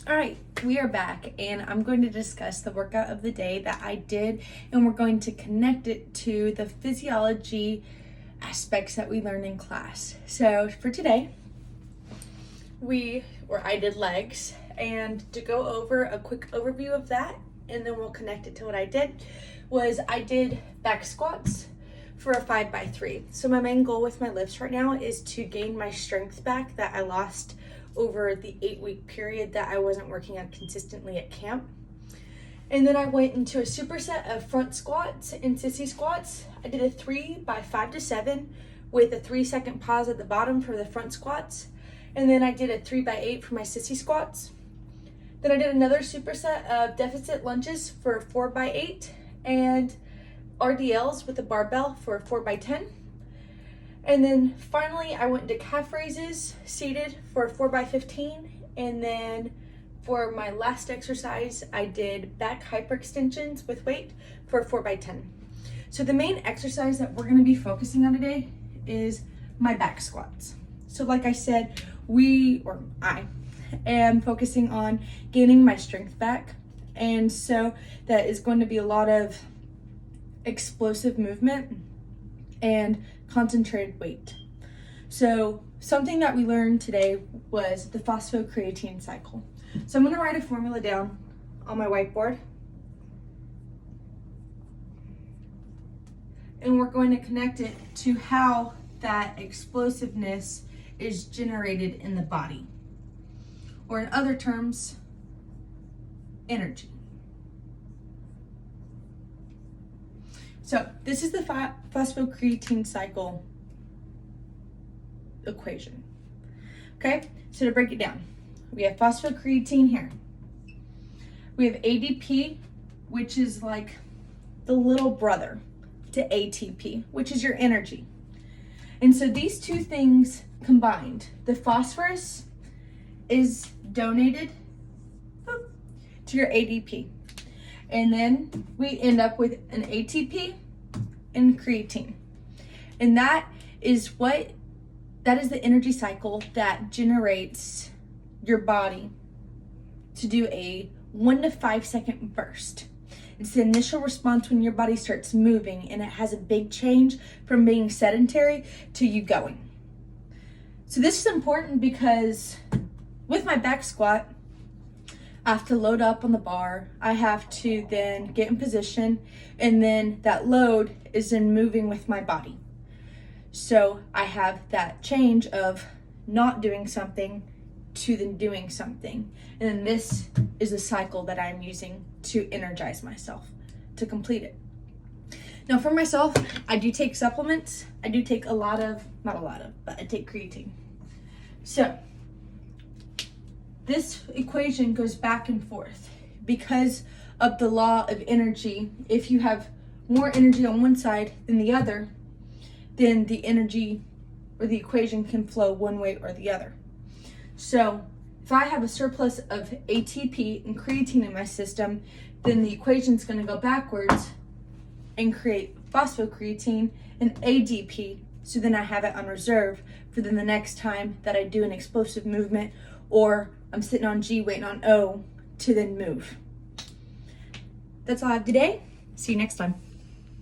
All right, we are back, and I'm going to discuss the workout of the day that I did, and we're going to connect it to the physiology aspects that we learned in class. So for today, I did legs, and to go over a quick overview of that, and then we'll connect it to what I did, was I did back squats for a 5x3. So my main goal with my lifts right now is to gain my strength back that I lost over the 8-week period that I wasn't working out consistently at camp. And then I went into a superset of front squats and sissy squats. I did a 3x5 to 7 with a 3-second pause at the bottom for the front squats. And then I did a 3x8 for my sissy squats. Then I did another superset of deficit lunges for 4x8 and RDLs with a barbell for 4x10. And then finally, I went into calf raises seated for 4x15. And then for my last exercise, I did back hyperextensions with weight for 4x10. So the main exercise that we're gonna be focusing on today is my back squats. So like I said, I am focusing on gaining my strength back. And so that is going to be a lot of explosive movement and concentrated weight. So something that we learned today was the phosphocreatine cycle. So I'm going to write a formula down on my whiteboard, and we're going to connect it to how that explosiveness is generated in the body, or in other terms, energy. So this is the phosphocreatine cycle equation. Okay, so to break it down, we have phosphocreatine here. We have ADP, which is like the little brother to ATP, which is your energy. And so these two things combined, the phosphorus is donated to your ADP. And then we end up with an ATP and creatine. And that is the energy cycle that generates your body to do a 1 to 5 second burst. It's the initial response when your body starts moving, and it has a big change from being sedentary to you going. So this is important because with my back squat, I have to load up on the bar. I have to then get in position, and then that load is then moving with my body. So I have that change of not doing something to then doing something. And then this is a cycle that I'm using to energize myself to complete it. Now for myself, I do take supplements. I do take but I take creatine. So this equation goes back and forth because of the law of energy. If you have more energy on one side than the other, then the energy or the equation can flow one way or the other. So if I have a surplus of ATP and creatine in my system, then the equation is going to go backwards and create phosphocreatine and ADP. So then I have it on reserve for then the next time that I do an explosive movement, or I'm sitting on G waiting on O to then move. That's all I have today. See you next time.